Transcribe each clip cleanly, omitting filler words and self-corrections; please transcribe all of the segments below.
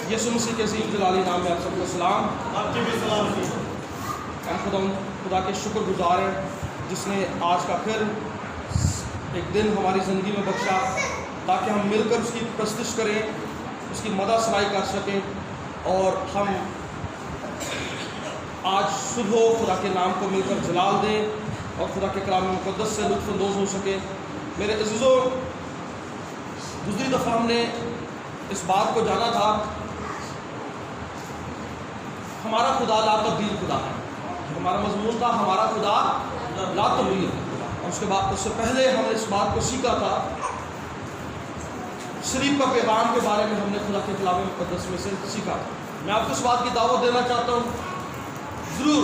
یسوع مسیح کے عظیم جلالی نام میں آپ سب کو سلام. آپ کی بھی سلام جی. ہم خدا کے شکر گزار ہیں جس نے آج کا پھر ایک دن ہماری زندگی میں بخشا تاکہ ہم مل کر اس کی پرستش کریں, اس کی مدح ثنائی کر سکیں, اور ہم آج صبح خدا کے نام کو مل کر جلال دیں اور خدا کے کلام مقدس سے لطف اندوز ہو سکیں. میرے عزیزوں, دوسری دفعہ ہم نے اس بات کو جانا تھا, ہمارا خدا لا تبدیل خدا ہے. ہمارا مضمون تھا ہمارا خدا لا تبدیل خدا. اور اس کے بعد اس سے پہلے ہم نے اس بات کو سیکھا تھا, صلیب کا پیغام کے بارے میں ہم نے خدا کے کلام مقدس میں سے سیکھا. میں آپ کو اس بات کی دعوت دینا چاہتا ہوں, ضرور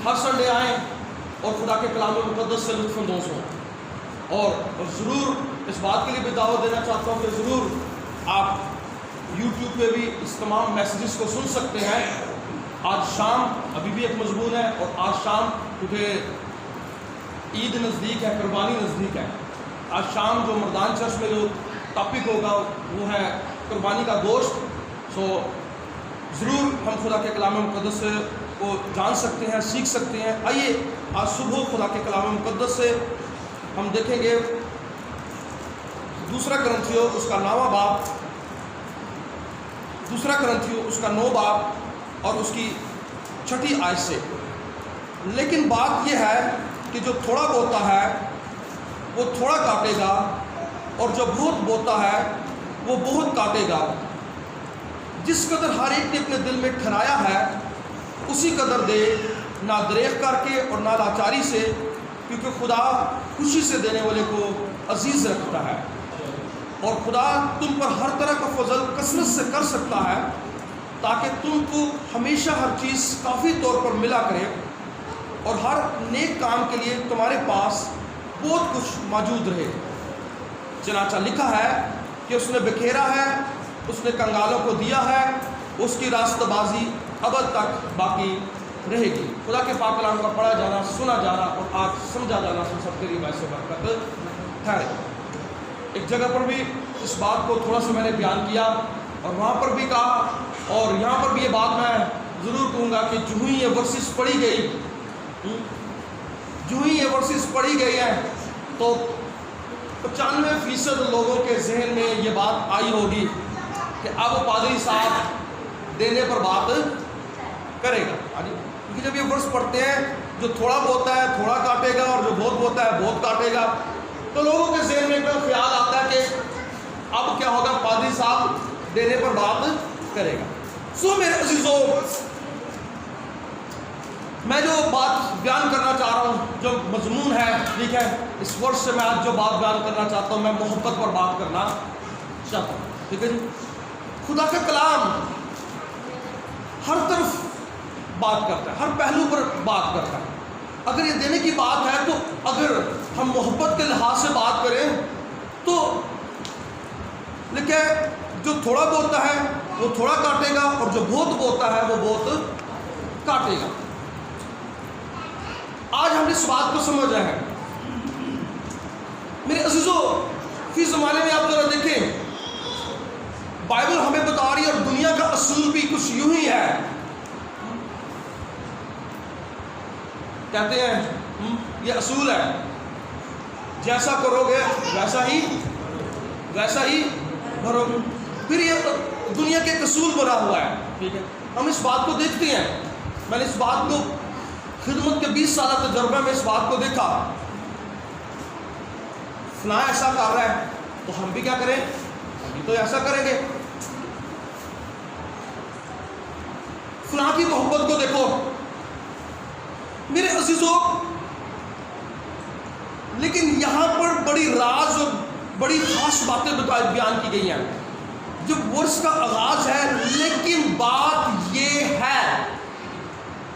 ہر سنڈے آئیں اور خدا کے کلام مقدس سے لطف اندوز ہوں. اور ضرور اس بات کے لیے بھی دعوت دینا چاہتا ہوں کہ ضرور آپ یوٹیوب پہ بھی اس تمام میسیجز کو سن سکتے ہیں. آج شام ابھی بھی ایک مضمون ہے, اور آج شام کیونکہ عید نزدیک ہے, قربانی نزدیک ہے, آج شام جو مردان چرچ میں جو ٹاپک ہوگا وہ ہے قربانی کا گوشت. سو ضرور ہم خدا کے کلام مقدس کو جان سکتے ہیں, سیکھ سکتے ہیں. آئیے آج صبح خدا کے کلام مقدس سے ہم دیکھیں گے دوسرا کرنتھیو اس کا 9واں باب, دوسرا کرنتھیو اس کا 9 باب اور اس کی 6 آیت سے. لیکن بات یہ ہے کہ جو تھوڑا بوتا ہے وہ تھوڑا کاٹے گا, اور جو بہت بوتا ہے وہ بہت کاٹے گا. جس قدر ہر ایک نے اپنے دل میں ٹھہرایا ہے اسی قدر دے, نہ دریغ کر کے اور نہ لاچاری سے, کیونکہ خدا خوشی سے دینے والے کو عزیز رکھتا ہے. اور خدا تم پر ہر طرح کا فضل کثرت سے کر سکتا ہے تاکہ تم کو ہمیشہ ہر چیز کافی طور پر ملا کرے, اور ہر نیک کام کے لیے تمہارے پاس بہت کچھ موجود رہے. چنانچہ لکھا ہے کہ اس نے بکھیرا ہے, اس نے کنگالوں کو دیا ہے, اس کی راستہ بازی ابد تک باقی رہے گی. خدا کے پاک کلام کا پڑھا جانا, سنا جانا اور آج سمجھا جانا ہم سب کے لیے باعث برکت ٹھہرے. ایک جگہ پر بھی اس بات کو تھوڑا سا میں نے بیان کیا, اور وہاں پر بھی کہا, اور یہاں پر بھی یہ بات میں ضرور کہوں گا کہ جو ہی یہ ورسز پڑھی گئی, جو ہی یہ ورسز پڑھی گئی ہیں تو 95% لوگوں کے ذہن میں یہ بات آئی ہوگی کہ اب پادری صاحب دینے پر بات کرے گا. کیونکہ جب یہ ورس پڑھتے ہیں جو تھوڑا بوتا ہے تھوڑا کاٹے گا, اور جو بہت بوتا ہے بہت کاٹے گا, تو لوگوں کے ذہن میں ایک خیال آتا ہے کہ اب کیا ہوگا, پادری صاحب دینے پر بات کرے گا. سو میرے عزیزوں, میں جو بات بیان کرنا چاہ رہا ہوں, جو مضمون ہے, ٹھیک ہے, اس ورس سے میں آج جو بات بیان کرنا چاہتا ہوں, میں محبت پر بات کرنا چاہتا ہوں. ٹھیک ہے جی. خدا کا کلام ہر طرف بات کرتا ہے, ہر پہلو پر بات کرتا ہے. اگر یہ دینے کی بات ہے تو اگر ہم محبت کے لحاظ سے بات کریں تو لیکن جو تھوڑا بوتا ہے وہ تھوڑا کاٹے گا, اور جو بہت بوتا ہے وہ بہت کاٹے گا. آج ہم اس بات کو سمجھ رہے ہیں. میرے عزیزوں, فی زمانے میں آپ ذرا دیکھیں, بائبل ہمیں بتا رہی ہے, اور دنیا کا اصول بھی کچھ یوں ہی ہے. کہتے ہیں یہ اصول ہے, جیسا کرو گے ویسا ہی بھرو گے. پھر یہ دنیا کے ایک اصول بنا ہوا ہے. ٹھیک ہے, ہم اس بات کو دیکھتے ہیں. میں نے اس بات کو خدمت کے 20 سالہ تجربے میں اس بات کو دیکھا. فلاں ایسا کر رہا ہے تو ہم بھی کیا کریں, ہم بھی تو ایسا کریں گے. فلاں کی محبت کو دیکھو. میرے عزیزوں, لیکن یہاں پر بڑی راز اور بڑی خاص باتیں بیان کی گئی ہیں. جب ورس کا آغاز ہے, لیکن بات یہ ہے,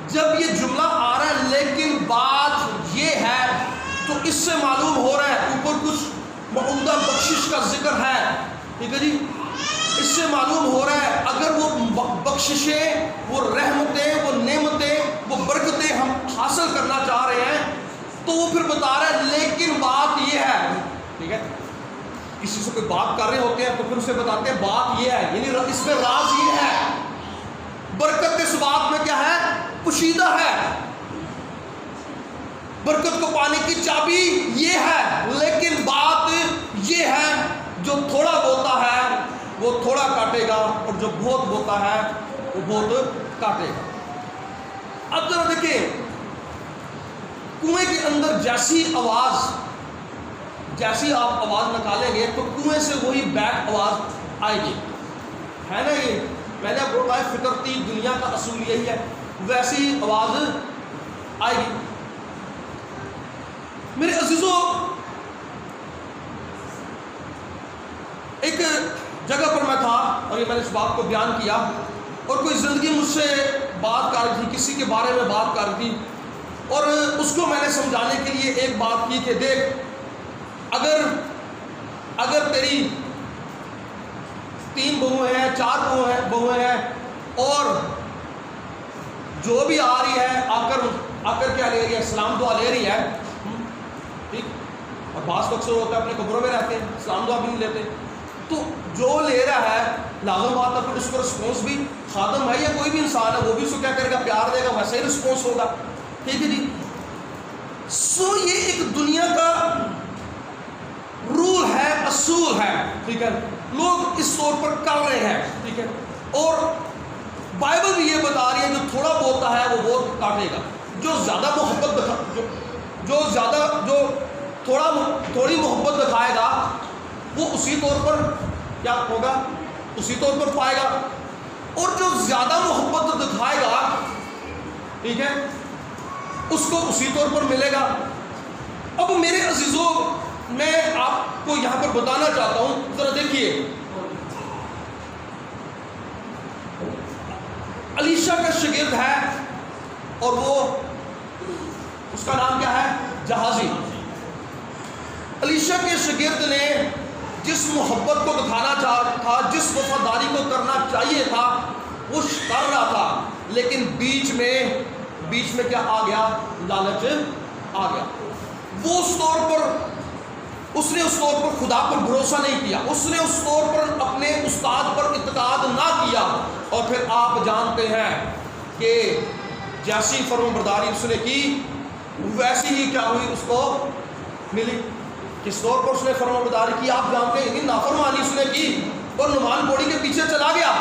جب یہ جملہ آ رہا ہے لیکن بات یہ ہے, تو اس سے معلوم ہو رہا ہے اوپر کچھ معمدہ بخشش کا ذکر ہے. ٹھیک ہے جی. اس سے معلوم ہو رہا ہے اگر وہ بخششیں, وہ رحمتیں, وہ نعمتیں, وہ برکتیں ہم حاصل کرنا چاہ رہے ہیں تو وہ پھر بتا رہا ہے لیکن بات یہ ہے. ٹھیک ہے. کسی سے کوئی بات کر رہے ہوتے ہیں تو پھر اسے بتاتے ہیں بات یہ ہے، یعنی اس میں راز یہ ہے، برکت اس بات میں کیا ہے؟ پوشیدہ ہے، برکت کو پانے کی چابی یہ ہے، لیکن بات یہ ہے جو تھوڑا بوتا ہے وہ تھوڑا کاٹے گا، اور جو بہت بوتا ہے وہ بہت کاٹے گا۔ اب ذرا دیکھیں، کنویں کے اندر جیسی آپ آواز نکالیں گے تو کنویں سے وہی بیک آواز آئے گی، ہے نا؟ یہ میں نے آپ کو بتایا فطرتی دنیا کا اصول یہی ہے، ویسی آواز آئے گی۔ میرے عزیزوں، ایک جگہ پر میں تھا اور یہ میں نے اس بات کو بیان کیا، اور کوئی زندگی مجھ سے بات کر رہی تھی، کسی کے بارے میں بات کر رہی تھی، اور اس کو میں نے سمجھانے کے لیے ایک بات کی کہ دیکھ، اگر تیری 3 بہویں ہیں، 4 بہویں ہیں، اور جو بھی آ رہی ہے آ کر کیا لے رہی ہے؟ سلام دعا لے رہی ہے، ٹھیک؟ اور بعض وقت ہوتا ہے اپنے قبروں میں رہتے ہیں، سلام دعا بھی نہیں لیتے، تو جو لے رہا ہے لازم بات ہے پھر اس کو رسپانس بھی، خادم ہے یا کوئی بھی انسان ہے وہ بھی اس کو کیا کرے گا؟ پیار دے گا، ویسے ہی رسپانس ہوگا، ٹھیک ہے جی؟ سو یہ ایک دنیا کا رول ہے، اصول ہے، ٹھیک ہے؟ لوگ اس طور پر کر رہے ہیں، ٹھیک ہے؟ اور بائبل بھی یہ بتا رہی ہے جو تھوڑا بولتا ہے وہ بہت کاٹے گا، جو زیادہ محبت جو تھوڑی محبت دکھائے گا وہ اسی طور پر کیا ہوگا؟ اسی طور پر پائے گا، اور جو زیادہ محبت دکھائے گا، ٹھیک ہے، اس کو اسی طور پر ملے گا۔ اب میرے عزیزوں، میں آپ کو یہاں پر بتانا چاہتا ہوں، ذرا دیکھیے، الیشا کا شاگرد ہے اور وہ اس کا نام کیا ہے؟ جہازی۔ الیشا کے شاگرد نے جس محبت کو دکھانا چاہتا تھا، جس وفاداری کو کرنا چاہیے تھا، وہ کر رہا تھا، لیکن بیچ میں کیا آ گیا؟ لالچ آ گیا۔ وہ اس نے اس طور پر خدا پر بھروسہ نہیں کیا، اس نے اس طور پر اپنے استاد پر اعتقاد نہ کیا، اور پھر آپ جانتے ہیں کہ جیسی فرمانبرداری اس نے کی ویسی ہی کیا ہوئی؟ اس کو ملی۔ کس طور پر اس نے فرمانبرداری کی آپ جانتے ہیں، یعنی نافرمانی اس نے کی اور نعمان گھوڑی کے پیچھے چلا گیا،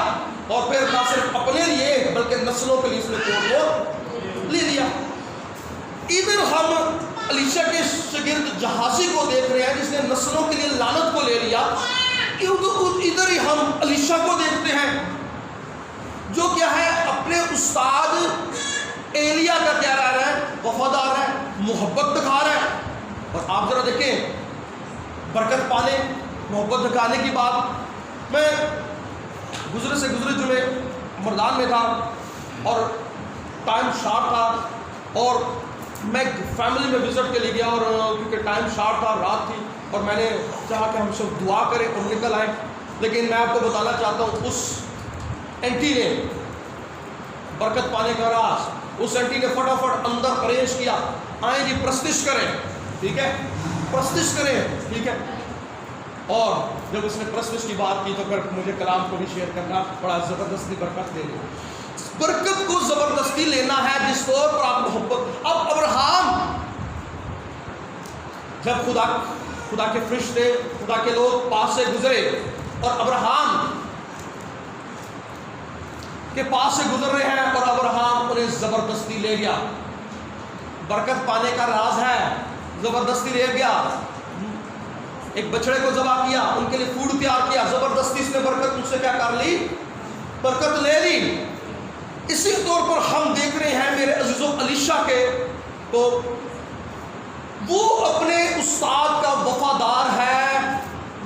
اور پھر نہ صرف اپنے لیے بلکہ نسلوں کے لیے اس نے توڑ لے لیا۔ ادھر ہم الیشا کے شاگرد جہازی کو دیکھ رہے ہیں جس نے نسلوں کے لیے لعنت کو لے لیا، ادھر ہی ہم الیشا کو دیکھتے ہیں جو کیا ہے؟ اپنے استاد ایلیا کا کیا رہ رہا ہے؟ وفادار ہے، محبت دکھا رہا ہے۔ اور آپ ذرا دیکھیں، برکت پانے، محبت دکھانے کی بات، میں گزرے جمعے مردان میں تھا اور ٹائم شارٹ تھا، اور میں فیملی میں وزٹ کے لیے گیا، اور کیونکہ ٹائم شارٹ تھا، رات تھی، اور میں نے چاہا کہ ہم سب دعا کریں اور نکل آئیں، لیکن میں آپ کو بتانا چاہتا ہوں اس اینٹی نے برکت پانے کا راز، اس اینٹی نے فٹافٹ اندر ارینج کیا، آئیں جی پرستش کریں، ٹھیک ہے، پرستش کریں، ٹھیک ہے۔ اور جب اس نے پرستش کی بات کی تو پھر مجھے کلام کو بھی شیئر کرنا بڑا زبردستی برکت دے دیا۔ برکت کو زبردستی لینا ہے جس طور پر آپ محبت۔ اب ابراہیم جب خدا کے فرشتے، خدا کے لوگ پاس سے گزرے اور ابراہیم کے پاس سے گزر رہے ہیں اور ابراہیم انہیں زبردستی لے گیا، برکت پانے کا راز ہے، زبردستی لے گیا، ایک بچڑے کو ذبح کیا، ان کے لیے فوڈ تیار کیا، زبردستی اس نے برکت مجھ سے کیا کر لی؟ برکت لے لی۔ اسی طور پر ہم دیکھ رہے ہیں میرے عزیزوں الیشا کے، تو وہ اپنے استاد کا وفادار ہے،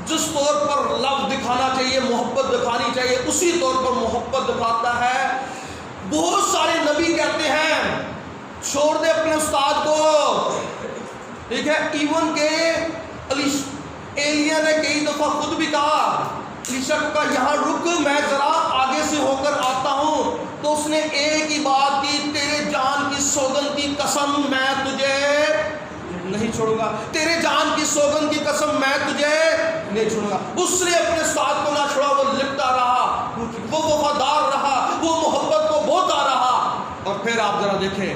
جس طور پر لو دکھانا چاہیے، محبت دکھانی چاہیے، اسی طور پر محبت دکھاتا ہے۔ بہت سارے نبی کہتے ہیں چھوڑ دے اپنے استاد کو، ٹھیک ہے، ایون کہ ایلیا نے کئی دفعہ خود بھی کہا، الیشا کو کہا یہاں رک، میں ذرا آگے سے ہو کر آتا ہوں، تو اس نے ایک ہی بات کی، تیرے جان کی سوگند کی قسم میں تجھے نہیں چھوڑوں گا، تیرے جان کی سوگند کی قسم میں تجھے نہیں چھوڑوں گا. اس نے اپنے استاد کو نہ چھوڑا, وہ لپٹا رہا, وہ وفادار رہا, وہ محبت کو بوتا رہا. اور پھر آپ ذرا دیکھیں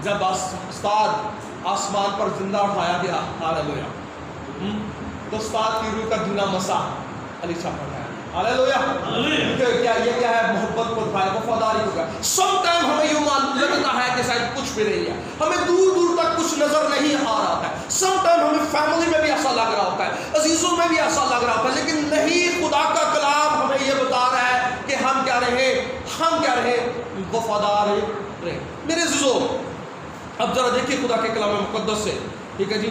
جب استاد آسمان پر زندہ اٹھایا گیا, ہاللویا, تو استاد کی روح کا جونا مسا علی صاحب پر ہے. ہاللویا. کیا ہے؟ محبت کو دکھایا, وفاداری کو دکھایا. سم ٹائم ہمیں یوں لگتا ہے کہ شاید کچھ بھی نہیں ہے, ہمیں دور دور تک کچھ نظر نہیں آ رہا ہے. سم ٹائم ہمیں فیملی میں بھی ایسا لگ رہا ہوتا ہے, عزیزوں میں بھی ایسا لگ رہا ہوتا ہے, لیکن نہیں, خدا کا کلام ہمیں یہ بتا رہا ہے کہ ہم کیا رہے, وفادار رہے. میرے عزیزوں, اب ذرا دیکھیے خدا کے کلام مقدس سے, ٹھیک ہے جی.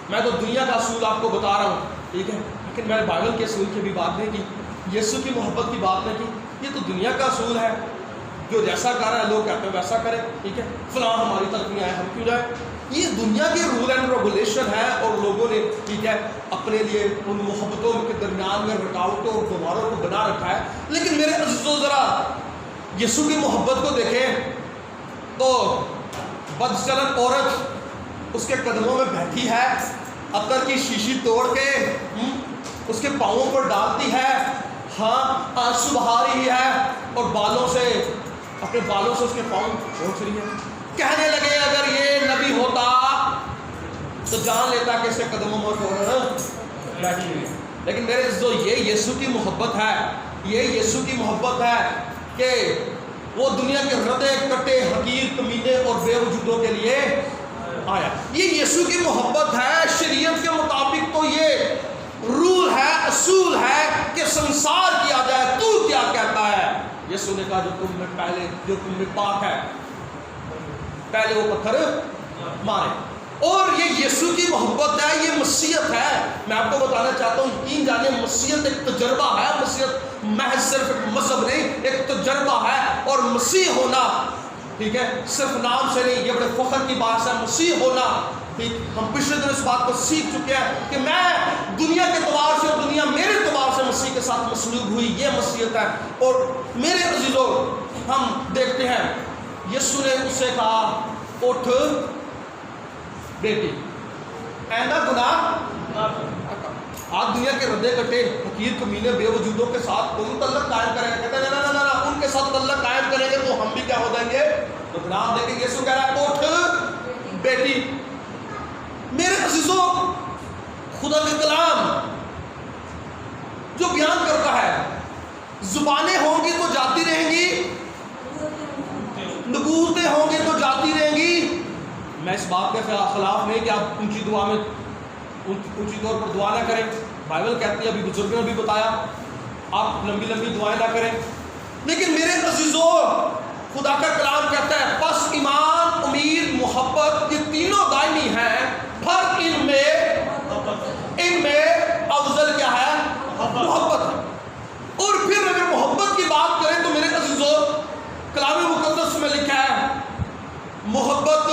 میں تو دنیا کا اصول آپ کو بتا رہا ہوں, ٹھیک ہے, لیکن میں نے بائبل کے اصول کی بھی بات نہیں کی, یسوع کی محبت کی بات نہیں کی. یہ تو دنیا کا اصول ہے, جو جیسا کر رہا ہے لوگ کہتے ہیں ویسا کرے, ٹھیک ہے, فلاں ہماری طرف نہیں آئے ہم کیوں جائیں. یہ دنیا کے رول اینڈ ریگولیشن ہے, اور لوگوں نے, ٹھیک ہے, اپنے لیے ان محبتوں کے درمیان میں رکاوٹوں اور گواروں کو بنا رکھا ہے. لیکن میرے عزیزوں, ذرا یسوع کی محبت کو دیکھیں تو بدچلن عورت اس کے قدموں میں بیٹھی ہے, عطر کی شیشی توڑ کے اس کے پاؤں پر ڈالتی ہے, ہاں آنسو بہا رہی ہے, اور اپنے بالوں سے اس کے پاؤں پہنچ رہی ہے. کہنے لگے اگر یہ نبی ہوتا تو جان لیتا کہ اس کے قدموں میں بیٹھی ہوئی. لیکن میرے عزیزو, یہ یسوع کی محبت ہے, یہ یسوع کی محبت ہے کہ وہ دنیا کے ردے کٹے حقیر کمینے اور بے وجودوں کے لیے آیا. یہ یسوع کی محبت ہے. شریعت کے مطابق تو یہ رول ہے, اصول ہے کہ سنسار کیا جائے, تو کیا کہتا ہے. یسوع نے کہا جو تم میں پاک ہے پہلے وہ پتھر مارے. اور یہ یسوع کی محبت ہے, یہ مسیحیت ہے. میں آپ کو بتانا چاہتا ہوں, یقین جانے مسیحیت ایک تجربہ ہے. مسیحیت محض صرف ایک مذہب نہیں, ایک تجربہ ہے. اور مسیح ہونا, ٹھیک ہے, صرف نام سے نہیں, یہ بڑے فخر کی بات ہے. مسیح ہونا, ٹھیک, ہم پچھلے دن اس بات کو سیکھ چکے ہیں کہ میں دنیا کے اعتبار سے اور دنیا میرے اعتبار سے مسیح کے ساتھ مصلوب ہوئی, یہ مسیحیت ہے. اور میرے عزیزوں, ہم دیکھتے ہیں یسوع نے اس سے کہا اٹھ بیٹی, آئندہ گناہ. آج دنیا کے ردے کٹے حقیر کمینے بے وجودوں کے ساتھ کوئی تعلق قائم کریں گے, کہتے ہیں نا, ان کے ساتھ تعلق قائم کریں گے تو ہم بھی کیا ہو جائیں گے, تو گناہ دیں گے. یسوع کہہ رہا ہے اٹھ بیٹی. میرے عزیزوں, خدا کا کلام جو بیان کرتا ہے, زبانیں ہوں گی تو جاتی رہیں گی, نبوتیں ہوں گی تو جاتی رہیں گی. میں اس بات کے خلاف نہیں کہ آپ اونچی دعا میں اونچی طور پر دعا نہ کریں. بائبل کہتی ہے, ابھی بزرگوں نے بھی بتایا, آپ لمبی لمبی دعائیں نہ کریں. لیکن میرے عزیزوں, خدا کا کلام کہتا ہے پس ایمان, امید, محبت, یہ تینوں دائمی ہیں, فرق ان میں افضل کیا ہے, محبت ہے. اور پھر اگر محبت کی بات کریں تو میرے عزیزوں, کلام مقدس میں لکھا ہے محبت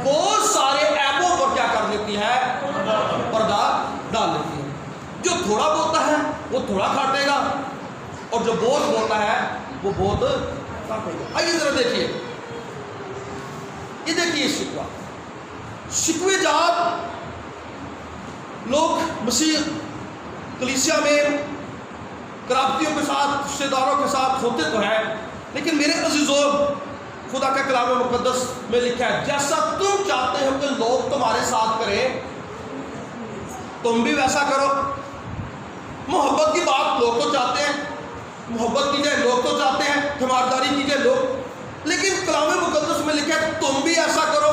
بہت سارے عیبوں پر کیا کر لیتی ہے, پردہ ڈال لیتی ہے. جو تھوڑا بولتا ہے وہ تھوڑا کاٹے گا, اور جو بہت بولتا ہے وہ بہت کاٹے گا. آئیے ذرا دیکھیے, یہ دیکھیے شکوے جات لوگ مسیح کلیسیا میں قرابتیوں کے ساتھ, رشتے داروں کے ساتھ ہوتے تو ہیں, لیکن میرے عزیزوں, خدا کا کلام مقدس میں لکھا ہے جیسا تم چاہتے ہو کہ لوگ تمہارے ساتھ کریں تم بھی ویسا کرو. محبت کی بات لوگ تو چاہتے ہیں, محبت کی جائے لوگ تو چاہتے ہیں, تیمارداری کی جائے لوگ, لیکن کلام مقدس میں لکھا ہے تم بھی ایسا کرو.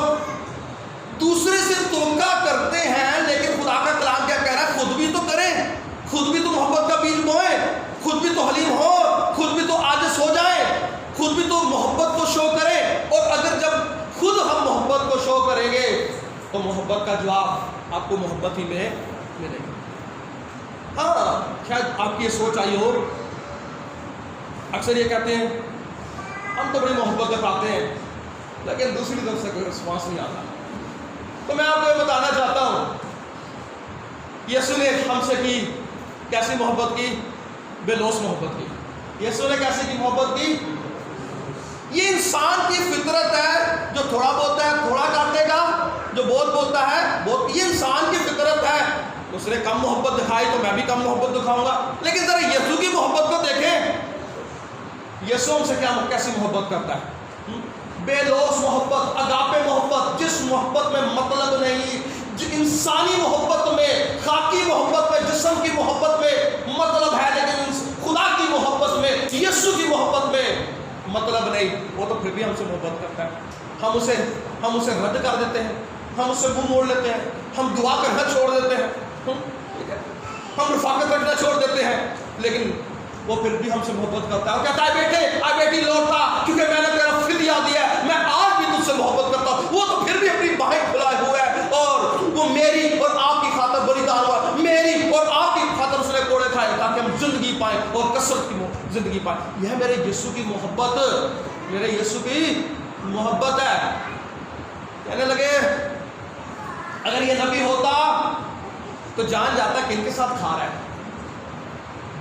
دوسرے سے توقع کرتے ہیں, لیکن خدا کا کلام کیا کہہ رہا ہے, خود بھی تو کریں, خود بھی تو محبت کا بیج بوئیں, خود بھی تو حلیم ہو, خود بھی تو عاجز ہو جائیں, خود بھی تو محبت کو شو کریں. اور اگر جب خود ہم محبت کو شو کریں گے تو محبت کا جواب آپ کو محبت ہی میں ملے گا. ہاں, شاید آپ کی یہ سوچ آئی ہو, اکثر یہ کہتے ہیں ہم تو بڑی محبت دکھاتے ہیں لیکن دوسری طرف سے کوئی رسپانس نہیں آتا. تو میں آپ کو یہ بتانا چاہتا ہوں, یسوع نے ہم سے کی کیسی محبت کی, بے لوث محبت کی. یسوع نے کیسی کی محبت کی, یہ انسان کی فطرت ہے, جو تھوڑا بولتا ہے تھوڑا کاٹے گا, جو بہت بولتا ہے بہت، یہ انسان کی فطرت ہے. اس نے کم محبت دکھائی تو میں بھی کم محبت دکھاؤں گا. لیکن ذرا یسوع کی محبت کو دیکھیں. یسوع ہم سے کیسی محبت کرتا ہے؟ بے لوث محبت، اگاپے محبت، جس محبت میں مطلب نہیں، انسانی محبت میں، خاکی محبت میں، جسم کی محبت میں مطلب ہے، لیکن خدا کی محبت میں، یسوع کی محبت میں مطلب نہیں. وہ تو پھر بھی ہم سے محبت کرتا ہے. ہم اسے رد کر دیتے ہیں، ہم اس سے منہ موڑ لیتے ہیں، ہم دعا کرنا چھوڑ دیتے ہیں، ہم رفاقت رکھنا چھوڑ دیتے ہیں، لیکن وہ پھر بھی ہم سے محبت کرتا ہے اور کہتا ہے بیٹے بیٹی لوٹا، کیونکہ میں نے تیرا فدیہ دیا ہے، میں آج بھی تجھ سے محبت کرتا ہوں. وہ تو پھر بھی اپنی باہیں کھلائے ہوئے ہے اور وہ میری اور آپ کی خاطر بلیدان ہوا، میری اور آپ کی خاطر اس نے کوڑے کھائے تاکہ ہم زندگی پائیں اور کثرت کی زندگی پائیں. یہ ہے میرے یسوع کی محبت، میرے یسوع کی محبت ہے. کہنے لگے اگر یہ نبی ہوتا تو جان جاتا کہ ان کے ساتھ کھا رہا ہے.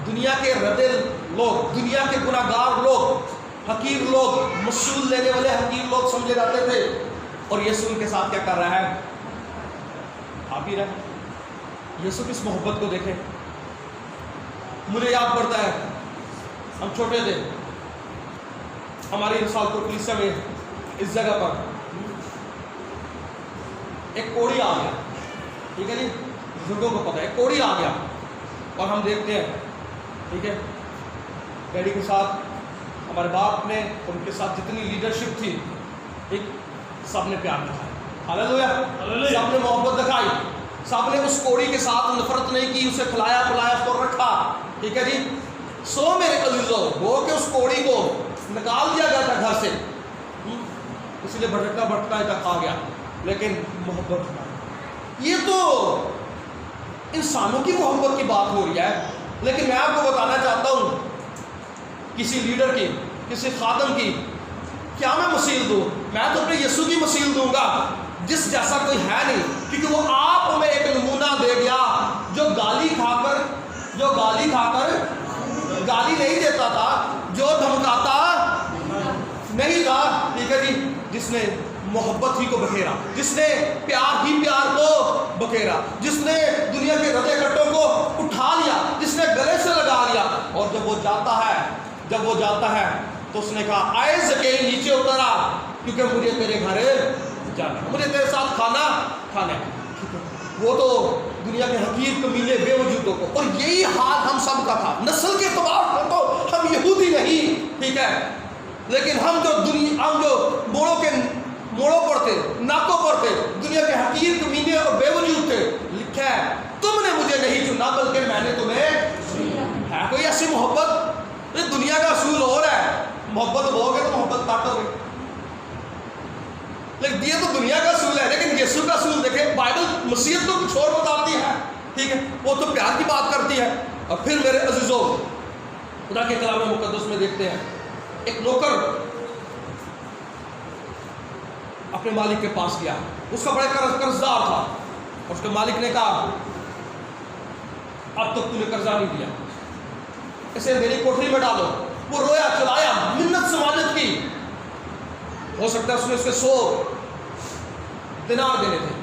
دنیا کے ردے لوگ، دنیا کے گناہ گار لوگ، حقیر لوگ، مشہور لینے والے حقیر لوگ سمجھے جاتے تھے، اور یسوع ان کے ساتھ کیا کر رہا ہے؟ کھا پی رہا ہے. یسوع کس محبت کو دیکھیں. مجھے یاد پڑتا ہے ہم چھوٹے تھے، ہماری رسالت کلیسیا میں اس جگہ پر ایک کوڑی آ گیا. ٹھیک ہے جی، بزرگوں کو پتہ ہے ایک کوڑی آ گیا، اور ہم دیکھتے ہیں، ٹھیک ہے، ڈیڈی کے ساتھ ہمارے باپ نے، ان کے ساتھ جتنی لیڈرشپ تھی، ٹھیک، سب نے پیار دکھایا. ہاللیلویہ. سب نے محبت دکھائی، سب نے اس کوڑی کے ساتھ نفرت نہیں کی، اسے کھلایا پلایا، اس کو رکھا. ٹھیک ہے جی. سو میرے عزیزو، وہ کہ اس کوڑی کو نکال دیا گیا تھا گھر سے، اس لیے بھٹکتا بھٹکتا تک آ گیا، لیکن محبت. یہ تو انسانوں کی محبت کی بات ہو رہی ہے، لیکن میں آپ کو بتانا چاہتا ہوں کسی لیڈر کی، کسی خادم کی کیا میں مثیل دوں؟ میں تو اپنے یسوع کی مثیل دوں گا جس جیسا کوئی ہے نہیں، کیونکہ وہ آپ میں ایک نمونہ دے گیا جو گالی کھا کر گالی نہیں دیتا تھا، جو دھمکاتا نہیں تھا. ٹھیک ہے جی. جس نے محبت ہی کو بکھیرا، جس نے پیار ہی پیار کو بکھیرا، جس نے دنیا کے ردے کٹوں کو اٹھا لیا، جس نے گلے سے لگا لیا. اور جب وہ جاتا ہے تو اس نے کہا آئے زکئی نیچے اتر آ، کیونکہ مجھے تیرے گھر جانا ہے، مجھے تیرے ساتھ کھانا ہے. وہ تو دنیا کے حقیر کمینے بے وجودوں کو، اور یہی حال ہم سب کا تھا. نسل کے اعتبار سے تو ہم یہودی نہیں، ٹھیک ہے، لیکن ہم جو موڑوں پر تھے، ناکوں پر تھے، دنیا کے حقیر کمینے اور بے وجود تھے. لکھا ہے تم نے مجھے نہیں چنا بلکہ میں نے تمہیں. ہے کوئی ایسی محبت؟ یہ دنیا کا اصول اور ہے، محبت ہو گے تو محبت کاٹو گے، لیکن یہ تو دنیا کا اصول ہے. لیکن یسوع کا اصول دیکھیں، بائبل مسیحیت تو کچھ اور بتاتی ہے، ٹھیک ہے، وہ تو پیار کی بات کرتی ہے. اور پھر میرے عزیزو، خدا کے کلام مقدس میں دیکھتے ہیں ایک نوکر اپنے مالک کے پاس گیا، اس کا بڑا قرضدار تھا، اور اس کے مالک نے کہا اب تک تو نے قرضہ نہیں دیا، اسے میری کوٹری میں ڈالو. وہ رویا چلایا، منت سماجت کی. ہو سکتا ہے اس نے اس کے 100 دینار دینے تھے،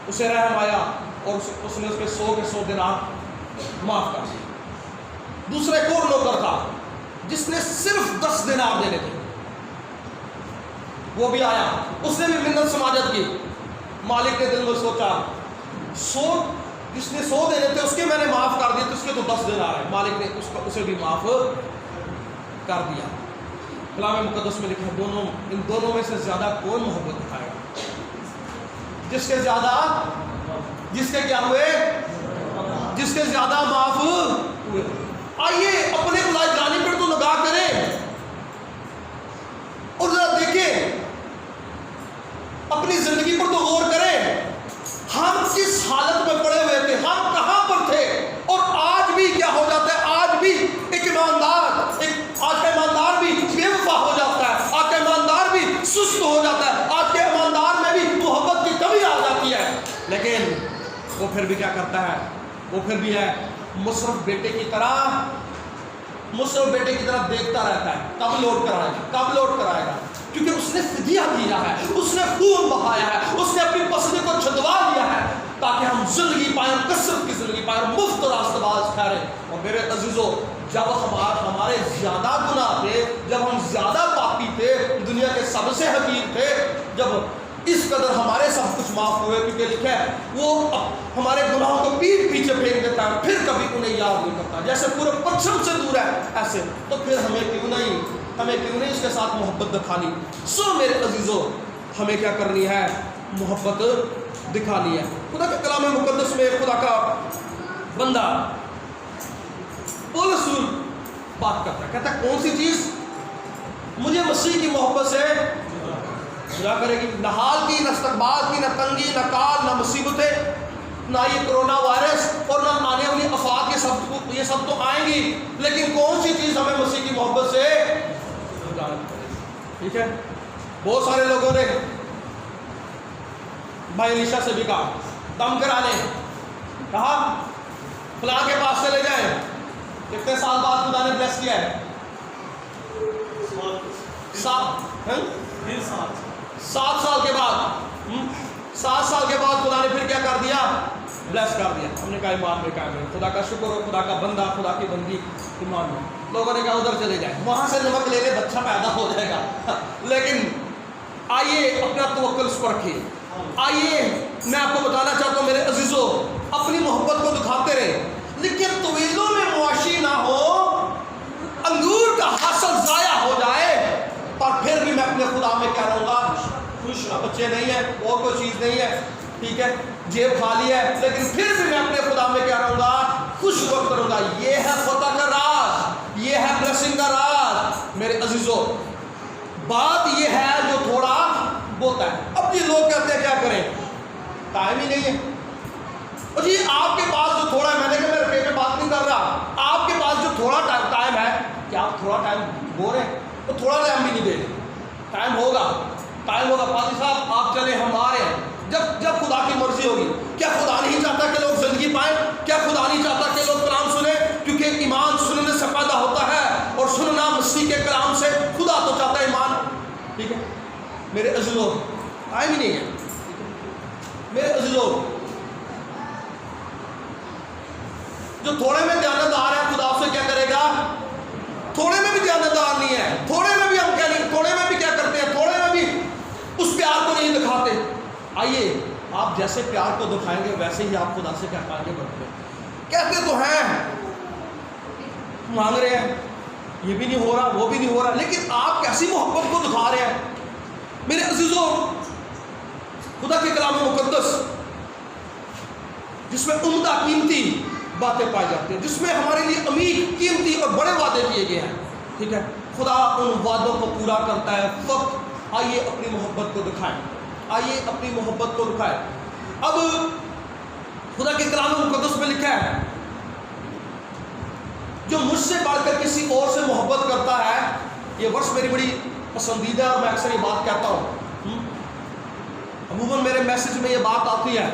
اسے رحم آیا اور اس نے اس کے 100 دینار معاف کر دیے. دوسرا ایک اور نوکر تھا جس نے صرف 10 دینار دینے تھے، وہ بھی آیا، اس نے بھی منت سماجت کی. مالک نے دل میں سوچا 100 جس نے 100 دینے تھے اس کے میں نے معاف کر دیے، تو اس کے تو 10 دینار ہے. مالک نے اسے بھی معاف کر دیا. کلام مقدس میں لکھا ان دونوں میں سے زیادہ کون محبت دکھائے گا؟ جس کے کیا ہوئے؟ جس کے زیادہ معاف ہوئے. آئیے اپنے خدائے جانی پر تو نگاہ کریں اور ذرا دیکھیں، اپنی زندگی پر تو غور کریں. ہم کس حالت میں پڑے ہوئے تھے، ہم کہاں پر تھے، اور آج بھی کیا ہو جاتا ہے؟ آج بھی ایک آج کا ایماندار بھی بے وفا ہو جاتا ہے، آج کا ایماندار بھی سست ہو جاتا ہے، آج کے ایماندار میں بھی محبت کی کمی آ جاتی ہے. لیکن وہ پھر بھی کیا کرتا ہے؟ وہ پھر بھی ہے مصرف بیٹے کی طرح دیکھتا رہتا ہے، کب لوٹ کر آئے گا. کیونکہ اس نے فدیہ دیا ہے، اس نے خون بہایا ہے، اس نے اپنی پسند کو چھدوا لیا ہے تاکہ ہم زندگی پائیں، کثرت کی زندگی پائیں، مفت راست باز ٹھہریں۔ اور میرے عزیزو، جب ہمارے زیادہ گناہ تھے، جب ہم زیادہ پاپی تھے، دنیا کے سب سے حقیر تھے، جب اس قدر ہمارے سب کچھ معاف ہوئے، کیونکہ لکھا ہے وہ ہمارے گناہوں کو پیٹھ پیچھے پھینک دیتا ہے، پھر کبھی انہیں یاد نہیں کرتا، جیسے پورے پچھم سے دور ہے ایسے، تو پھر ہمیں کیوں نہیں اس کے ساتھ محبت دکھانی؟ سو میرے عزیزو، ہمیں کیا کرنی ہے؟ محبت دکھانی ہے۔ خدا کے کلام مقدس میں خدا کا بندہ پولس بات کرتا ہے، کہتا ہے کون سی چیز مجھے مسیح کی محبت سے جدا کرے گی؟ نہ حال کی، نہ استقبال کی، نہ تنگی، نہ کال، نہ مصیبتیں، نہ یہ کرونا وائرس اور نہ آنے والی آفات، یہ سب تو آئیں گی، لیکن کون سی چیز ہمیں مسیح کی محبت سے جدا کرے گی؟ ٹھیک ہے، بہت سارے لوگوں نے بھائی علیشا سے بھی کہا دم کرانے، کہا فلاں کے پاس چلے جائیں۔ کتنے سال بعد خدا نے بلیس کیا ہے؟ 7 سال کے بعد 7 سال کے بعد خدا نے پھر کیا کر دیا؟ بلیس کر دیا۔ ہم نے کہا ایمان میں قائم رہے، خدا کا شکر ہو، خدا کا بندہ، خدا کی بندی ایمان میں۔ لوگوں نے کہا ادھر چلے جائیں، وہاں سے نمک لے لے، بچہ پیدا ہو جائے گا۔ لیکن آئیے اپنا توکل اس پر رکھیے۔ آئیے میں آپ کو بتانا چاہتا ہوں میرے عزیزو، اپنی محبت کو دکھاتے رہے، لیکن طویلوں میں معاشی نہ ہو، انگور کا حاصل ضائع ہو جائے، اور پھر بھی میں اپنے خدا میں کیا رہوں گا؟ خوش رہا۔ بچے نہیں ہیں، اور کوئی چیز نہیں ہے، ٹھیک ہے، جیب خالی ہے، لیکن پھر بھی میں اپنے خدا میں کیا رہوں گا؟ خوش وقت کروں گا۔ یہ ہے فتح کا راز، یہ ہے بلیسنگ کا راز۔ میرے عزیزو، بات یہ ہے جو تھوڑا بہت ہے۔ اب یہ لوگ کہتے ہیں کیا کریں؟ ٹائم ہی نہیں ہے۔ اور جی آپ کے پاس جو تھوڑا ہے، میں نے کہا میں روپے پہ بات نہیں کر رہا، آپ کے پاس جو تھوڑا ٹائم ہے، کیا آپ تھوڑا ٹائم بول رہے ہیں؟ تو تھوڑا ٹائم بھی نہیں دے رہے، ٹائم ہوگا۔ پادری صاحب آپ چلے، ہم آ رہے ہیں، جب خدا کی مرضی ہوگی۔ کیا خدا نہیں چاہتا کہ لوگ زندگی پائیں؟ کیا خدا نہیں چاہتا کہ لوگ کلام سنیں؟ کیونکہ ایمان سننے سے پیدا ہوتا ہے، اور سننا مسیح کے کلام سے۔ خدا تو چاہتا ہے ایمان، ٹھیک ہے میرے عزیزو، ٹائم ہی نہیں ہے۔ میرے عزیزو، جو تھوڑے میں دیانتدار ہے، خدا سے کیا کرے گا؟ تھوڑے میں بھی دیانتدار نہیں ہے، تھوڑے میں بھی ہم کیا نہیں، تھوڑے میں بھی کیا کرتے ہیں، تھوڑے میں بھی اس پیار کو نہیں دکھاتے۔ آئیے آپ جیسے پیار کو دکھائیں گے ویسے ہی آپ خدا سے کیا پائیں گے؟ بڑھتے کہتے تو ہیں، مانگ رہے ہیں، یہ بھی نہیں ہو رہا، وہ بھی نہیں ہو رہا، لیکن آپ کیسی محبت کو دکھا رہے ہیں؟ میرے عزیزو، خدا کے کلام مقدس جس میں عمدہ قیمتی باتیں پائی جاتی ہیں، جس میں ہمارے لیے امید، قیمتی اور بڑے وعدے کیے گئے ہیں، ٹھیک ہے، خدا ان وعدوں کو پورا کرتا ہے۔ وقت آئیے اپنی محبت کو دکھائیں، آئیے اپنی محبت کو دکھائیں۔ اب خدا کے کلام مقدس میں لکھا ہے، جو مجھ سے بڑھ کر کسی اور سے محبت کرتا ہے، یہ ورس میری بڑی پسندیدہ ہے اور میں اکثر یہ بات کہتا ہوں، عموماً میرے میسج میں یہ بات آتی ہے،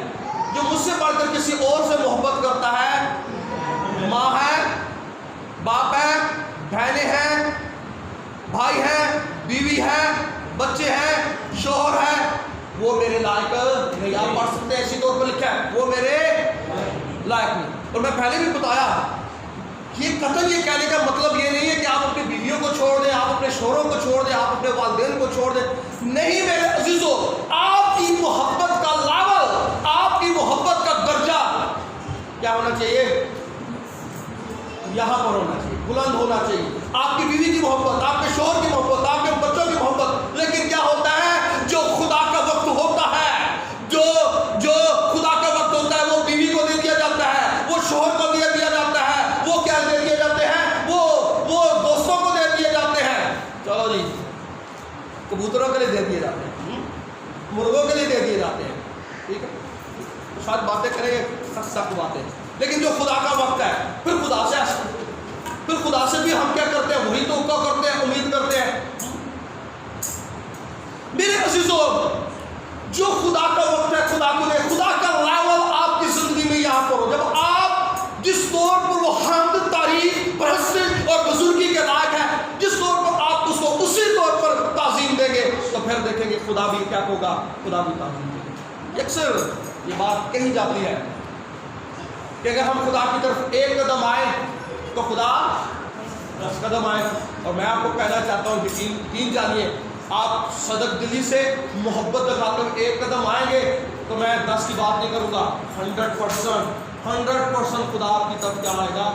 جو مجھ سے بڑھ کر کسی اور سے محبت کرتا ہے، ماں ہے، باپ ہے، بہنیں ہیں، بھائی ہیں، بیوی ہے، بچے ہیں، شوہر ہے، وہ میرے لائق نہیں۔ آپ پڑھ سکتے ہیں، اسی طور پر لکھا ہے وہ میرے لائق نہیں۔ اور میں پہلے بھی بتایا، یہ قطعاً یہ کہنے کا مطلب یہ نہیں ہے کہ آپ اپنی بیویوں کو چھوڑ دیں، آپ اپنے شوہروں کو چھوڑ دیں، آپ اپنے والدین کو چھوڑ دیں، نہیں میرے عزیزو۔ آپ کی محبت کا لیول، آپ کی محبت کا درجہ کیا ہونا چاہیے؟ یہاں پر ہونا چاہیے، بلند ہونا چاہیے۔ آپ کی بیوی کی محبت، آپ کے شوہر کی محبت، آپ کے بچوں کی محبت، لیکن کیا ہوتا ہے؟ جو خدا کا وقت ہوتا ہے، جو خدا کا وقت ہوتا ہے، وہ بیوی کو دے دیا جاتا ہے، وہ شوہر کو دے دیا جاتا ہے، وہ کیا دے دیے جاتے ہیں؟ وہ دوستوں کو دے دیے جاتے ہیں، چلو جی، کبوتروں کے لیے دے دیے جاتے ہیں، مرغوں کے لیے دے دیے جاتے ہیں، ٹھیک ہے، شاید باتیں کریں گے سخت باتیں، لیکن جو خدا کا وقت ہے، پھر خدا سے بھی ہم کیا کرتے ہیں؟ وہی توقع کرتے ہیں، امید کرتے ہیں۔ میرے عزیزو، جو خدا کا وقت ہے، خدا کو دے، خدا کا لیول آپ کی زندگی میں یہاں پر ہو، جب آپ جس طور پر وہ حمد، تعریف، پرستش اور بزرگی کے لائق ہے، جس طور پر آپ اس کو اسی طور پر تعظیم دیں گے، خدا بھی کیا ہوگا؟ خدا بھی تعظیم کرے گا۔ اکثر یہ بات کہی جاتی ہے کہ اگر ہم خدا کی طرف ایک قدم آئے تو خدا 10 قدم آئے، اور میں آپ کو کہنا چاہتا ہوں کہ یقین جانیے، آپ صدق دلی سے محبت دکھاتے ہوئے ایک قدم آئیں گے تو میں 10 کی بات نہیں کروں گا، 100% خدا آپ کی طرف کیا آئے گا؟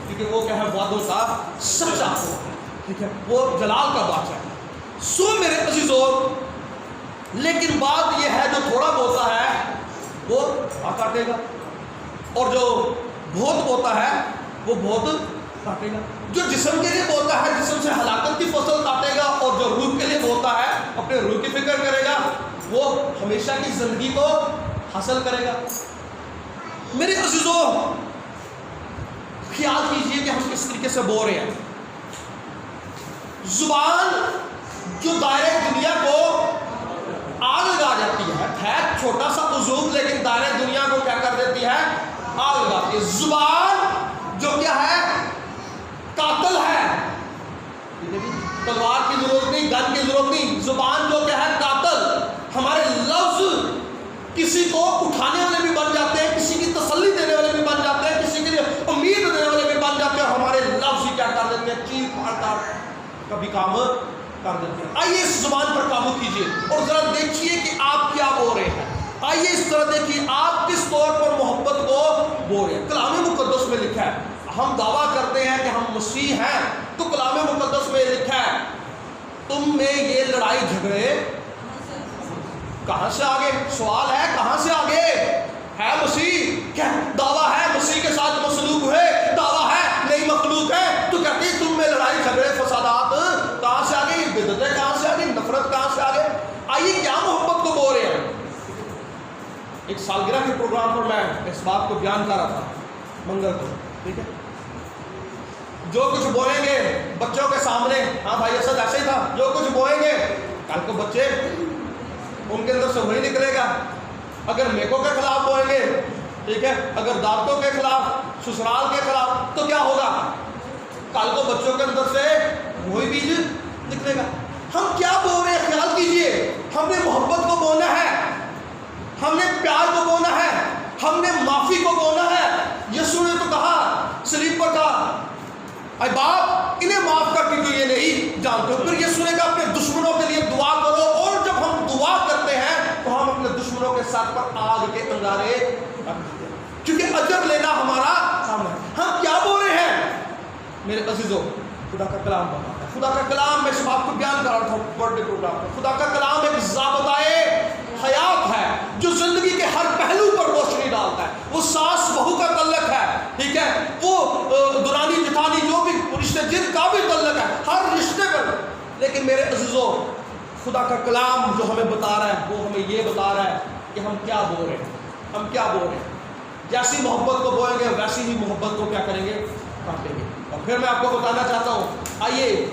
کیونکہ وہ کیا ہے؟ وعدوں کا سچا ہے، ٹھیک ہے، وہ جلال کا بادشاہ ہے۔ سو میرے عزیزو، لیکن بات یہ ہے جو تھوڑا بوتا ہے وہ کاٹے گا، اور جو بہت بوتا ہے وہ بہت کاٹے گا۔ جو جسم کے لیے بوتا ہے جسم سے ہلاکت کی فصل کاٹے گا، اور جو روح کے لیے بوتا ہے اپنے روح کی فکر کرے گا، وہ ہمیشہ کی زندگی کو حاصل کرے گا۔ میرے عزیزو، خیال کیجئے کہ ہم کس طریقے سے بول رہے ہیں۔ زبان جو دائرہ دنیا کو آگ لگا جاتی ہے چھوٹا سا عضو، لیکن دائرہ دنیا کو کیا کر دیتی ہے؟ آگ لگاتی ہے۔ زبان جو کیا ہے؟ قاتل ہے۔ تلوار کی ضرورت نہیں، گن کی ضرورت نہیں، زبان جو کیا ہے؟ قاتل۔ ہمارے لفظ کسی کو اٹھانے والے بھی بن جاتے ہیں، کسی کی تسلی دینے والے بھی بن جاتے ہیں، کسی کے لیے امید دینے والے بھی بن جاتے ہیں، اور ہمارے لفظ ہی کیا کر دیتے ہیں؟ چیر پھاڑ کر کبھی کام کر دیتے ہیں۔ آئیے اس زبان پر قابو کیجئے اور ذرا دیکھیے کہ آپ کیا بول رہے ہیں۔ آئیے اس طرح دیکھیے آپ کس طور پر محبت کو بول رہے ہیں۔ کلام مقدس میں لکھا ہے، ہم دعویٰ کرتے ہیں کہ ہم مسیح ہیں، تو کلام مقدس میں لکھا ہے تم میں یہ لڑائی جھگڑے کہاں سے آگے؟ سوال ہے کہاں سے آگے؟ ہے مسیح، کیا دعویٰ ہے مسیح کے ساتھ مصلوب ہوئے، دعویٰ ہے نئی مخلوق ہے، تو کہتے ہیں تم میں لڑائی جھگڑے فسادات کہاں سے آگے؟ بدعتیں کہاں سے آگے؟ نفرت کہاں سے آگے؟ آئیے کیا محبت کو بول رہے ہیں۔ ایک سالگرہ کے پروگرام پر میں اس بات کو بیان کر رہا تھا منگل کو، ٹھیک ہے، جو کچھ بولیں گے بچوں کے سامنے، ہاں بھائی اسد ایسے ہی تھا، جو کچھ بولیں گے کل کو بچے ان کے اندر سے وہی نکلے گا۔ اگر میکوں کے خلاف بولیں گے، ٹھیک ہے، اگر دعوتوں کے خلاف، سسرال کے خلاف، تو کیا ہوگا؟ کل کو بچوں کے اندر سے وہی بیج نکلے گا۔ ہم کیا بول رہے ہیں؟ خیال کیجئے، ہم نے محبت کو بولنا ہے، ہم نے پیار کو بولنا ہے، ہم نے معافی کو بولنا ہے۔ یسوع نے تو کہا صلیب پر کہا اے باپ انہیں معاف کر کیونکہ یہ نہیں جانتے۔ پھر یسوع نے کہا اپنے دشمنوں کے لیے دعا کرو، اور جب ہم دعا کرتے ہیں تو ہم اپنے دشمنوں کے ساتھ پر آگ کے انگارے رکھتے ہیں، کیونکہ اجر لینا ہمارا کام ہے۔ ہم کیا بول رہے ہیں میرے عزیزوں؟ خدا کا کلام بتاتا ہے، خدا کا کلام، میں اس بات کو بیان کر رہا تھا برتھ ڈے پروگرام میں، خدا کا کلام ایک ضابطۂ حیات ہے جو زندگی کے ہر پہلو پر روشنی ڈالتا ہے۔ وہ ساس بہو کا تعلق ہے، ٹھیک ہے، وہ دورانی جٹھانی جو بھی رشتے جن کا بھی تعلق ہے، ہر رشتے پر۔ لیکن میرے عزیزوں، خدا کا کلام جو ہمیں بتا رہا ہے وہ ہمیں یہ بتا رہا ہے کہ ہم کیا بول رہے ہیں، ہم کیا بول رہے ہیں۔ جیسی محبت کو بولیں گے ویسی ہی محبت کو کیا کریں گے؟ کاٹیں گے۔ اور پھر میں آپ کو بتانا چاہتا ہوں، آئیے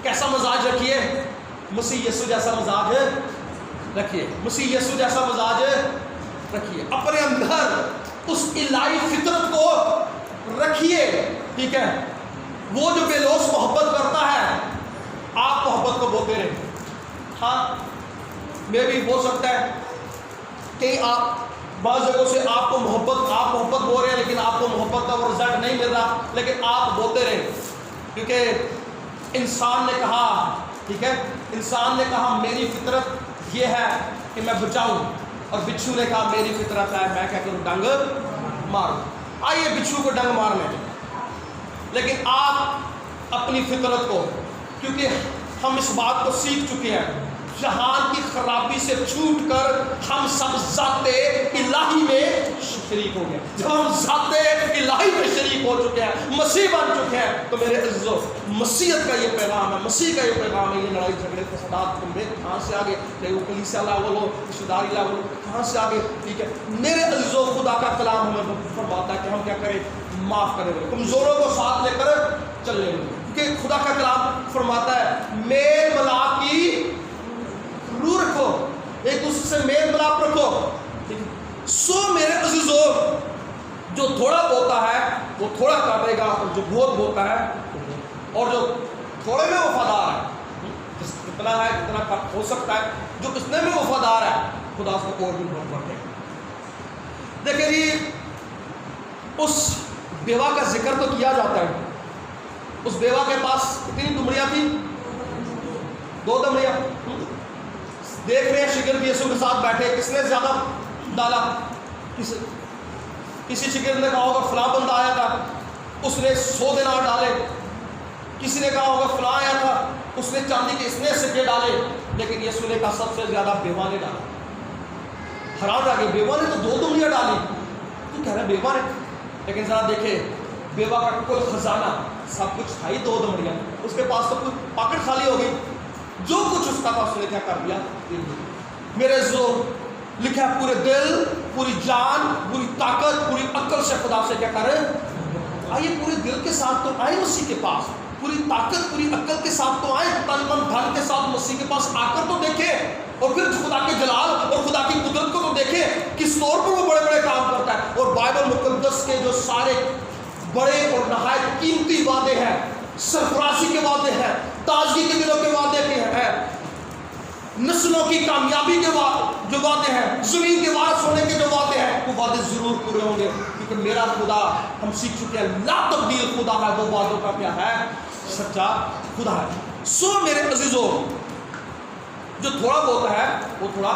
کیسا مزاج رکھیے؟ مسیح یسوع جیسا مزاج رکھیے، مسیح یسوع جیسا مزاج رکھیے، اپنے اندر اس الہی فطرت کو رکھیے، ٹھیک ہے۔ وہ جو بے لوث محبت کرتا ہے، آپ محبت کو بولتے رہیں۔ ہاں میں بھی ہو سکتا ہے کہ آپ بعض جگہوں سے آپ محبت بول رہے ہیں، لیکن آپ کو محبت کا وہ رزلٹ نہیں مل رہا، لیکن آپ بولتے رہیں، کیونکہ انسان نے کہا، ٹھیک ہے، انسان نے کہا میری فطرت یہ ہے کہ میں بچاؤں، اور بچھو نے کہا میری فطرت ہے میں کیا کروں؟ ڈنگ ماروں۔ آئیے بچھو کو ڈنگ مار لیں، لیکن آپ اپنی فطرت کو، کیونکہ ہم اس بات کو سیکھ چکے ہیں، جہان کی خرابی سے چھوٹ کر ہم سب ذات الہی میں شریک ہو گئے۔ جب ہم ذات الہی میں شریک ہو چکے ہیں، مسیح بن چکے ہیں، تو میرے عزیزو مسیحیت کا یہ پیغام ہے، مسیح کا یہ پیغام ہے، یہ لڑائی جھگڑے فسادات تم میں کہاں سے آگے؟ چاہے وہ کلیسیا لیول ہو، رشتہ داری لیول ہو، کہاں سے آگے؟ ٹھیک ہے، میرے عزیزو خدا کا کلام ہمیں فرماتا ہے کہ ہم کیا کریں؟ معاف کریں، کمزوروں کو ساتھ لے کر چلیں، کیونکہ خدا کا کلام فرماتا ہے میل ملاپ کی روح رکھو، ایک دوسرے سے میل ملاپ رکھو۔ سو میرے عزیزو، جو تھوڑا بولتا ہے وہ تھوڑا کاٹے گا، اور جو بہت بولتا ہے اور جو تھوڑے میں وفادار ہے، جتنا ہے جتنا ہو سکتا ہے، جو اتنے میں وفادار ہے خدا اس کو اور بھی بہت بڑھے۔ دیکھیں جی اس بیوہ کا ذکر تو کیا جاتا ہے، اس بیوہ کے پاس کتنی دمڑیاں تھیں؟ 2 دمڑیاں۔ دیکھ رہے ہیں شاگرد یسوع کے ساتھ بیٹھے، کس نے زیادہ ڈالا؟ کسی شاگرد نے کہا ہوگا فلاں بندہ آیا تھا اس نے 100 دینار ڈالے، کسی نے کہا ہوگا فلاں آیا تھا اس نے چاندی کے اتنے سکے ڈالے، لیکن یسوع نے کہا سب سے زیادہ بیوہ نے ڈالا۔ حیران رہ گئے، بیوہ نے تو 2 دمڑیاں ڈالی، تو کہہ رہا ہے بیوہ نے، لیکن ذرا دیکھے بیوہ کا کل خزانہ سب کچھ تھا ہی 2 دمڑیاں، اس کے پاس تو کچھ پاکٹ خالی ہو گئی، جو کچھ اس کا تھا اس نے کیا کر دیا؟ میرے زور لکھا ہے پورے دل، پوری جان، پوری طاقت، پوری عقل سے خدا سے کیا کریں؟ آئیے پورے دل کے ساتھ تو آئے مسیح کے پاس، پوری طاقت پوری عقل کے ساتھ تو آئے، تن من دھن کے ساتھ مسیح کے پاس آ کر تو دیکھیں، اور پھر خدا کے جلال اور خدا کی قدرت کو تو دیکھیں کس طور پر وہ بڑے بڑے کام کرتا ہے۔ اور بائبل مقدس کے جو سارے بڑے اور نہایت قیمتی وعدے ہیں، سرفرازی کے وعدے ہیں، تازگی کے دنوں کے وعدے کے ہیں، نسلوں کی کامیابی کے جو وعدے ہیں، زمین کے وارث ہونے کے جو وعدے ہیں، وہ وعدے ضرور پورے ہوں گے، کیونکہ میرا خدا، ہم سیکھ چکے ہیں، لا تبدیل خدا ہے، وہ وعدوں کا کیا ہے؟ سچا خدا ہے۔ سو میرے عزیزوں، جو تھوڑا بہت ہے وہ تھوڑا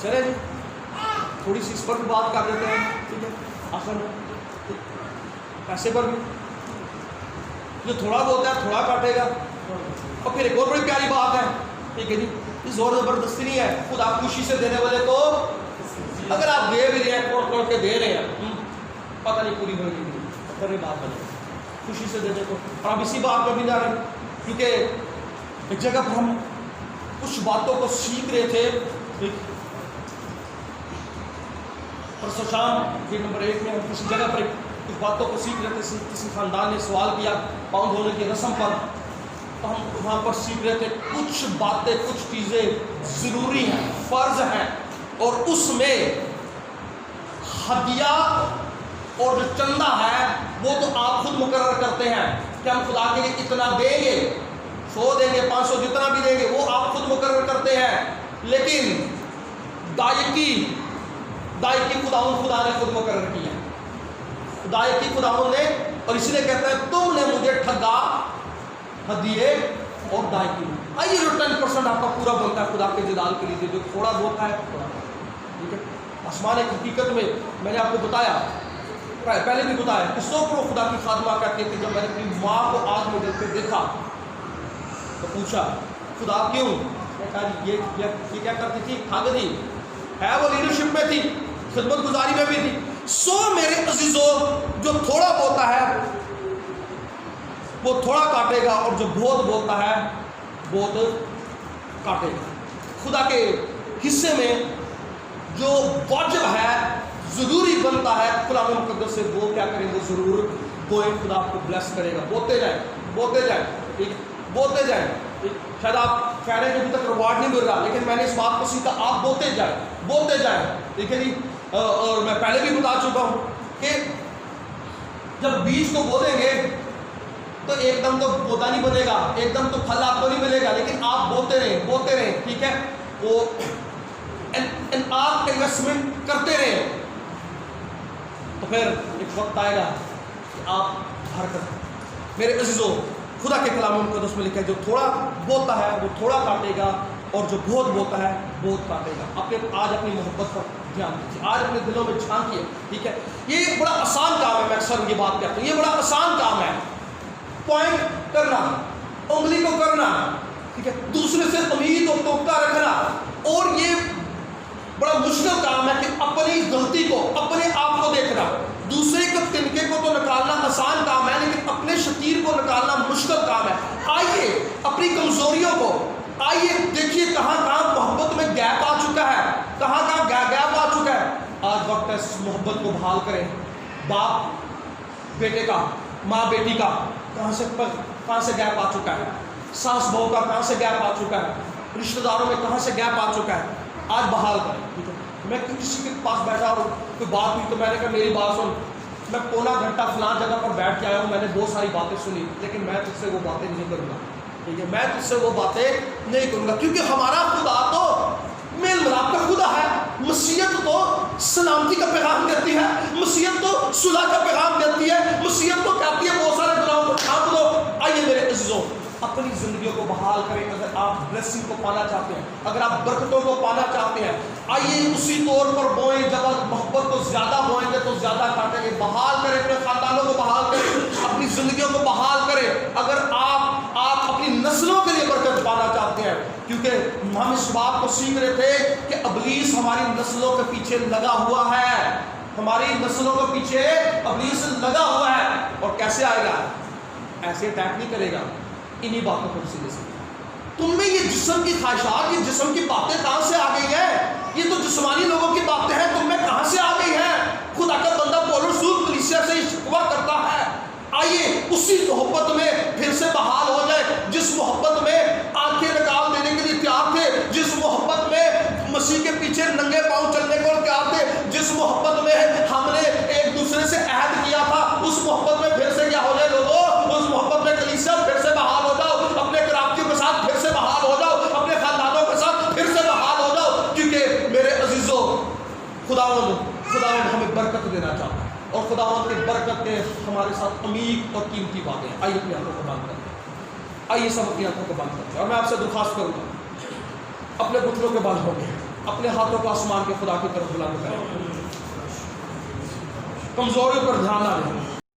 چلے جی تھوڑی سی اس پر بھی بات کر دیتے ہیں، ٹھیک ہے؟ آخر میں پیسے پر بھی جو تھوڑا بہت ہے تھوڑا کاٹے گا۔ اور پھر ایک اور بڑی پیاری بات ہے، ٹھیک ہے جی، زور زبردستی نہیں ہے، خود آپ خوشی سے دینے والے تو اگر آپ دے بھی رہے ہیں کوڑ کوڑ کے دے رہے ہیں، پتہ نہیں پوری ہوگی پھر یہ بات بنے، خوشی سے دینے کو۔ اور آپ اسی بات پر بھی جا رہے ہیں، کیونکہ ایک جگہ پر ہم کچھ باتوں کو سیکھ رہے تھے، پرسوں شام کے نمبر 1 میں ہم کسی جگہ پر کچھ باتوں کو سیکھ رہے تھے، کسی خاندان نے سوال کیا پاؤں دھونے کی رسم پر، تو ہم وہاں پر سیکھ رہے تھے کچھ باتیں، کچھ چیزیں ضروری ہیں، فرض ہیں، اور اس میں ہدیہ اور جو چندہ ہے وہ تو آپ خود مقرر کرتے ہیں کہ ہم خدا کے لیے اتنا دیں گے، 100 دیں گے، 500 جتنا بھی دیں گے وہ آپ خود مقرر کرتے ہیں، لیکن دائیکی خدا نے خود مقرر کی ہے، دائیکی خداوند نے، اور اسی لیے کہتا ہے تم نے مجھے ٹھگا ہدیے اور دائیکی۔ آئیے جو 10% آپ کا پورا بنتا ہے خدا کے جلال کے لیے، جو تھوڑا بہت ہے تھوڑا، ٹھیک ہے؟ آسمان ایک حقیقت میں نے آپ کو بتایا، پہلے بھی بتایا کہ 100 خدا کی خادمہ کہتی ہے کہ جب میں نے اپنی ماں کو آگ میں جلتے دیکھا تو پوچھا خدا کیوں؟ میں کہا یہ کیا کرتی تھی؟ ٹھگ تھی، ہے وہ لیڈرشپ میں تھی، خدمت گزاری میں بھی تھی۔ سو میرے عزیزوں، جو تھوڑا بولتا ہے وہ تھوڑا کاٹے گا، اور جو بہت بولتا ہے بہت کاٹے گا۔ خدا کے حصے میں جو واجب ہے، ضروری بنتا ہے کلام مقدس سے، وہ کیا کریں گے؟ ضرور بوئیں، خدا آپ کو بلیس کرے گا، بولتے جائیں، ٹھیک، بولتے جائیں۔ شاید آپ کہہ رہے ہیں کہ ابھی تک ریوارڈ نہیں مل رہا، لیکن میں نے اس بات کو سیکھا، آپ بولتے جائیں، ٹھیک ہے جی۔ اور میں پہلے بھی بتا چکا ہوں کہ جب بیج کو بو دیں گے تو ایک دم تو پودا نہیں بنے گا، ایک دم تو پھل آپ کو نہیں ملے گا، لیکن آپ بولتے رہیں، ٹھیک ہے؟ وہ آپ انویسٹمنٹ کرتے رہیں، تو پھر ایک وقت آئے گا کہ آپ حرکت۔ میرے عزیزوں، خدا کے کلام مقدس میں لکھا ہے جو تھوڑا بولتا ہے وہ تھوڑا کاٹے گا، اور جو بہت بولتا ہے بہت کاٹے گا۔ آج اپنی محبت پر دھیان دیجیے، آج اپنے دلوں میں جھانکیے، ٹھیک ہے؟ یہ بڑا آسان کام ہے، میں اکثر یہ بات کہتا ہوں، یہ بڑا آسان کام ہے، پوائنٹ کرنا، انگلی کو کرنا، ٹھیک ہے؟ دوسرے سے امید اور توقع رکھنا، اور یہ بڑا مشکل کام ہے کہ اپنی غلطی کو، اپنے آپ کو دیکھنا۔ دوسرے کے تنکے کو تو نکالنا آسان کام ہے، لیکن اپنے شتیر کو نکالنا مشکل کام ہے۔ آئیے اپنی کمزوریوں کو، آئیے دیکھیے کہاں کہاں محبت میں گیپ آ چکا ہے، کہاں کہاں گیپ آ چکا ہے۔ آج وقت ہے اس محبت کو بحال کریں، باپ بیٹے کا، ماں بیٹی کا کہاں سے گیپ آ چکا ہے، ساس بہو کا کہاں سے گیپ آ چکا ہے، رشتہ داروں میں کہاں سے گیپ آ چکا ہے، آج بحال کریں، ٹھیک ہے؟ میں کسی کے پاس بیٹھا اور کوئی بات ہوئی تو میں نے کہا میری بات سن، میں پونا گھنٹہ فلاں جگہ پر بیٹھ کے آیا ہوں، میں نے بہت ساری باتیں سنی، لیکن میں تجھ سے وہ باتیں نہیں کروں گا، ٹھیک ہے، میں تجھ سے وہ باتیں نہیں کروں گا، کیونکہ ہمارا خدا تو میل ملاپ کا خدا ہے۔ مسیحیت تو سلامتی کا پیغام دیتی ہے، مسیحیت تو صلح کا پیغام دیتی ہے، مسیحیت تو کہتی ہے بہت سارے گناہوں کو ڈھانپ دو۔ آئیے میرے عزیزوں، اپنی زندگیوں کو بحال کریں۔ اگر آپ بلیسنگ کو پانا چاہتے ہیں، اگر آپ برکتوں کو پانا چاہتے ہیں، آئیے اسی طور پر بوئیں۔ جب آپ محبت کو زیادہ بوئیں گے تو زیادہ کاٹیں گے۔ بحال کریں، اپنے خاندانوں کو بحال کریں، اپنی زندگیوں کو بحال کریں۔ اگر آپ اپنی نسلوں کے لیے برکت پانا چاہتے ہیں، کیونکہ ہم اس بات کو سیکھ رہے تھے کہ ابلیس ہماری نسلوں کے پیچھے لگا ہوا ہے، ہماری نسلوں کے پیچھے ابلیس لگا ہوا ہے۔ اور کیسے آئے گا؟ ایسے اٹیک نہیں کرے گا، انہی باتوں کو سیدھے سے۔ تم میں یہ جسم کی خواہشات، یہ جسم کی باتیں کہاں سے آ گئی ہیں؟ یہ تو جسمانی لوگوں کی باتیں ہیں، تم میں کہاں سے آ گئی ہیں؟ خدا کا بندہ پولس رسول کلیسیا سے شکوہ کرتا ہے۔ آئیے اسی محبت میں پھر سے بحال ہو جائے، جس محبت میں آنکھیں نکال دینے کے لیے تیار تھے، جس محبت میں مسیح کے پیچھے ننگے پاؤں چلنے کو تیار تھے، جس محبت میں ہم نے ایک دوسرے سے عہد کیا تھا، اس محبت میں پھر سے کیا ہو جائے لوگوں؟ اس محبت میں کلیسیا پھر سے بحال ہو جاؤ، اپنے قرابتیوں کے ساتھ پھر سے بحال ہو جاؤ، اپنے خاندانوں کے ساتھ پھر سے بحال ہو جاؤ، کیونکہ میرے عزیزوں خداوند ہمیں برکت دینا چاہتا ہے، اور خداوند کی برکت کے ہمارے ساتھ عمیق اور قیمتی باتیں ہیں۔ آئیے اپنی آنکھوں کو بند کرتے ہیں، آئیے سب اپنی آنکھوں کو بند کرتے ہیں، اور میں آپ سے درخواست کروں گا اپنے گھٹنوں کے بل ہو گئے، اپنے ہاتھوں کو آسمان کے خدا کی طرف بلند کریں، کمزوریوں پر دھیان نہ دیں۔